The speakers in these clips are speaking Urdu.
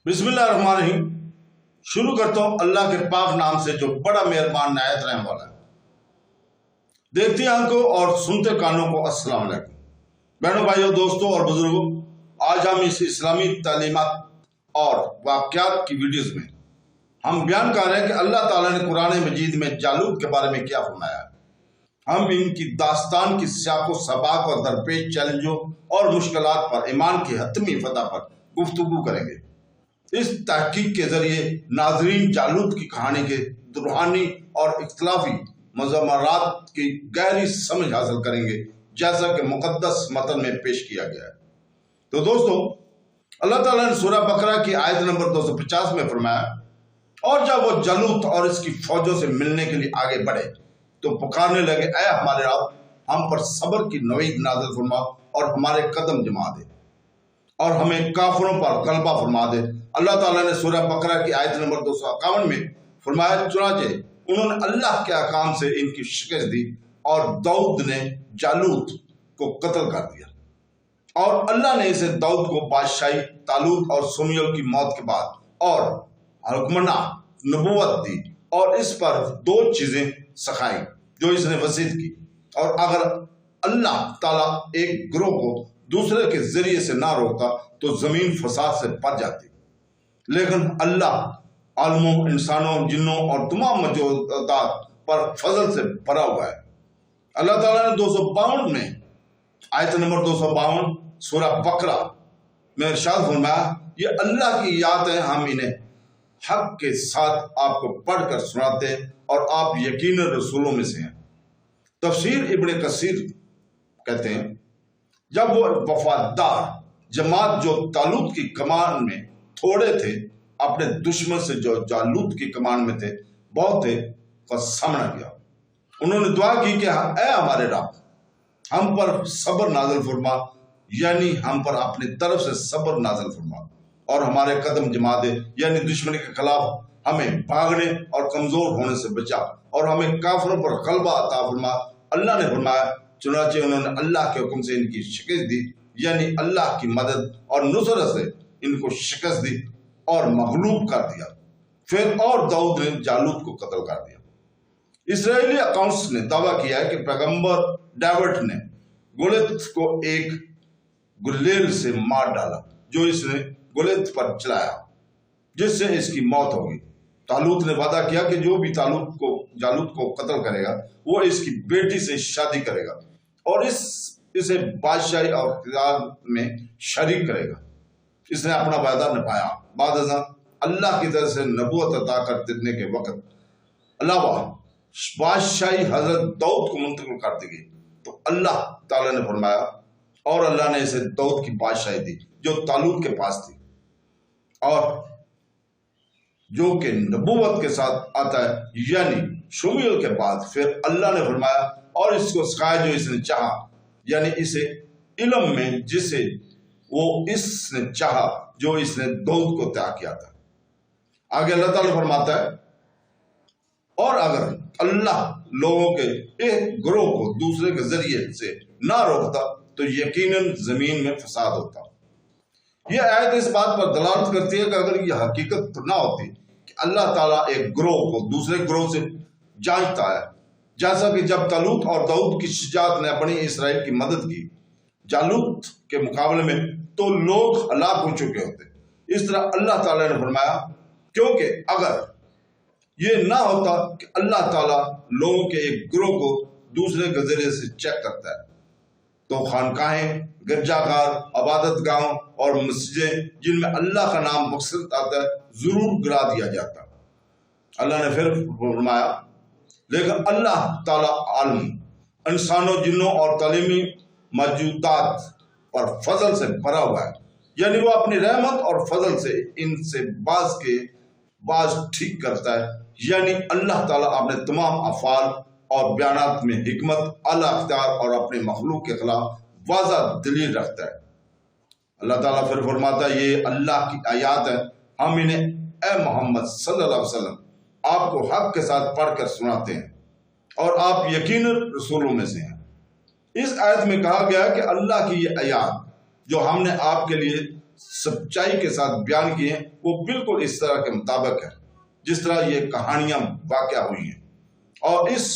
بسم اللہ الرحمن الرحیم۔ شروع کرتا ہوں اللہ کے پاک نام سے جو بڑا مہربان نہایت رحم والا ہے۔ دیکھتی آنکھوں اور سنتے کانوں کو السلام علیکم۔ بہنوں بھائیوں دوستوں اور بزرگوں، آج ہم اس اسلامی تعلیمات اور واقعات کی ویڈیوز میں ہم بیان کر رہے ہیں کہ اللہ تعالیٰ نے قرآن مجید میں جالوت کے بارے میں کیا فرمایا ہے۔ ہم ان کی داستان کی سیاق و سباق اور درپیش چیلنجوں اور مشکلات پر ایمان کی حتمی فتح پر گفتگو کریں گے۔ اس تحقیق کے ذریعے ناظرین جالوت کی کہانی کے روحانی اور اختلافی مضمرات کی گہری سمجھ حاصل کریں گے، جیسا کہ مقدس متن میں پیش کیا گیا ہے۔ تو دوستو، اللہ تعالیٰ نے سورہ بقرہ کی آیت نمبر 250 میں فرمایا، اور جب وہ جالوت اور اس کی فوجوں سے ملنے کے لیے آگے بڑھے تو پکارنے لگے، اے ہمارے رب، ہم پر صبر کی نوید نازل فرما اور ہمارے قدم جما دے اور ہمیں کافروں پر غلبہ فرما دے۔ اللہ تعالیٰ نے سورہ بقرہ کی آیت نمبر 251 میں فرمایا، چنانچہ انہوں نے اللہ کے احکام سے ان کی شکست دی اور داؤد نے جالوت کو قتل کر دیا، اور اللہ نے اسے داؤد کو بادشاہی، طالوت اور سمیل کی موت کے بعد اور حکمرانہ نبوت دی، اور اس پر دو چیزیں سکھائی جو اس نے وصیت کی۔ اور اگر اللہ تعالیٰ ایک گروہ کو دوسرے کے ذریعے سے نہ روکتا تو زمین فساد سے بھر جاتی، لیکن اللہ عالموں، انسانوں، جنوں اور تمام موجودات پر فضل سے بھرا ہوا ہے۔ اللہ تعالیٰ نے 252 میں آیت نمبر 252 سورہ بقرہ میں ارشاد فرمایا، یہ اللہ کی یاد ہے، ہم انہیں حق کے ساتھ آپ کو پڑھ کر سناتے ہیں اور آپ یقیناً رسولوں میں سے ہیں۔ تفسیر ابن کثیر کہتے ہیں، جب وہ وفادار جماعت جو طالوت کی کمان میں تھوڑے تھے اپنے دشمن سے جو جالوت کی کمان میں تھے بہت تھے کا سامنا کیا، انہوں نے دعا کی کہ اے ہمارے رب، ہم پر صبر نازل فرما، یعنی ہم پر اپنی طرف سے صبر نازل فرما اور ہمارے قدم جما دے، یعنی دشمن کے خلاف ہمیں بھاگنے اور کمزور ہونے سے بچا اور ہمیں کافروں پر غلبہ عطا فرما۔ اللہ نے فرمایا، چنانچہ انہوں نے اللہ کے حکم سے ان کی شکست دی، یعنی اللہ کی مدد اور نصرت سے ان کو شکست دی اور مغلوب کر دیا۔ پھر اور داؤد نے جالوت کو قتل کر دیا۔ اسرائیلی اکاؤنٹس نے دعویٰ کیا ہے کہ پیغمبر ڈیوڈ نے گولیت کو ایک گلیل سے مار ڈالا جو اس نے گولیت پر چلایا، جس سے اس کی موت ہوگی۔ طالوت نے وعدہ کیا کہ جو بھی جالوت کو قتل کرے گا وہ اس کی بیٹی سے شادی کرے گا اور اسے بادشاہی اور اقتدار میں شریک کرے گا۔ اس نے اپنا وعدہ نبھایا۔ بعد ازاں اللہ کی طرف سے نبوت عطا کر دینے کے وقت علاوہ بادشاہی حضرت داؤد کو منتقل کر دی گئی، تو اللہ تعالیٰ نے فرمایا، اور اللہ نے اسے داؤد کی بادشاہی دی جو طالوت کے پاس تھی اور جو کہ نبوت کے ساتھ آتا ہے، یعنی شمویل کے بعد۔ پھر اللہ نے فرمایا، اور اس کو سکھایا جو اس نے چاہا، یعنی اسے علم میں جسے وہ اس نے چاہا جو اس نے داؤد کو عطا کیا تھا۔ آگے اللہ تعالیٰ فرماتا ہے، اور اگر اللہ لوگوں کے ایک گروہ کو دوسرے کے ذریعے سے نہ روکتا تو یقیناً زمین میں فساد ہوتا۔ یہ آیت اس بات پر دلالت کرتی ہے کہ اگر یہ حقیقت نہ ہوتی کہ اللہ تعالیٰ ایک گروہ کو دوسرے گروہ سے جانچتا ہے، جیسا کہ جب طالوت اور داؤد کی شجاعت نے اپنی اسرائیل کی مدد کی جالوت کے مقابلے میں، تو لوگ ہلاک ہو چکے ہوتے۔ اس طرح اللہ تعالیٰ نے فرمایا، کیونکہ اگر یہ نہ ہوتا کہ اللہ تعالیٰ لوگوں کے ایک گروہ کو دوسرے کے ذریعے سے چیک کرتا ہے، تو خانقاہیں، گرجا گھر، عبادت گاہوں اور مسجدیں جن میں اللہ کا نام مقصد آتا ہے ضرور گرا دیا جاتا۔ اللہ نے پھر فرمایا، لیکن اللہ تعالیٰ عالم، انسانوں، جنوں اور تعلیمی موجودات پر فضل سے بھرا ہوا ہے، یعنی وہ اپنی رحمت اور فضل سے ان سے بعض ٹھیک کرتا ہے، یعنی اللہ تعالیٰ اپنے تمام افعال اور بیانات میں حکمت، اعلیٰ اختیار اور اپنے مخلوق کے خلاف واضح دلیل رکھتا ہے۔ اللہ تعالیٰ پھر فرماتا ہے، یہ اللہ کی آیات ہیں، ہم انہیں اے محمد صلی اللہ علیہ وسلم آپ کو حق کے ساتھ پڑھ کر سناتے ہیں اور آپ یقیناً رسولوں میں سے ہیں۔ اس آیت میں کہا گیا کہ اللہ کی یہ آیات جو ہم نے آپ کے لیے سچائی کے ساتھ بیان کیے ہیں وہ بالکل اس طرح کے مطابق ہے جس طرح یہ کہانیاں واقع ہوئی ہیں، اور اس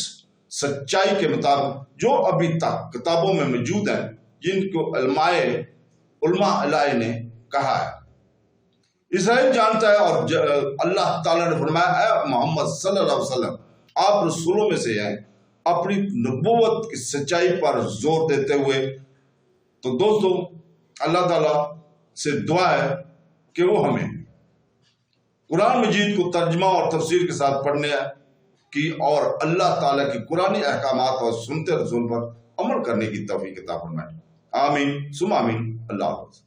سچائی کے مطابق جو ابھی تک کتابوں میں موجود ہیں، جن کو علماء الہی نے کہا ہے۔ اسرائیل جانتا ہے، اور اللہ تعالیٰ نے فرمایا اے محمد صلی اللہ علیہ وسلم آپ رسولوں میں سے ہیں، اپنی نبوت کی سچائی پر زور دیتے ہوئے۔ تو دوستو اللہ تعالیٰ سے دعا ہے کہ وہ ہمیں قرآن مجید کو ترجمہ اور تفسیر کے ساتھ پڑھنے کی اور اللہ تعالیٰ کی قرآنی احکامات اور سنت رسول پر عمل کرنے کی توفیق عطا فرمائے۔ آمین ثم آمین۔ اللہ حافظ۔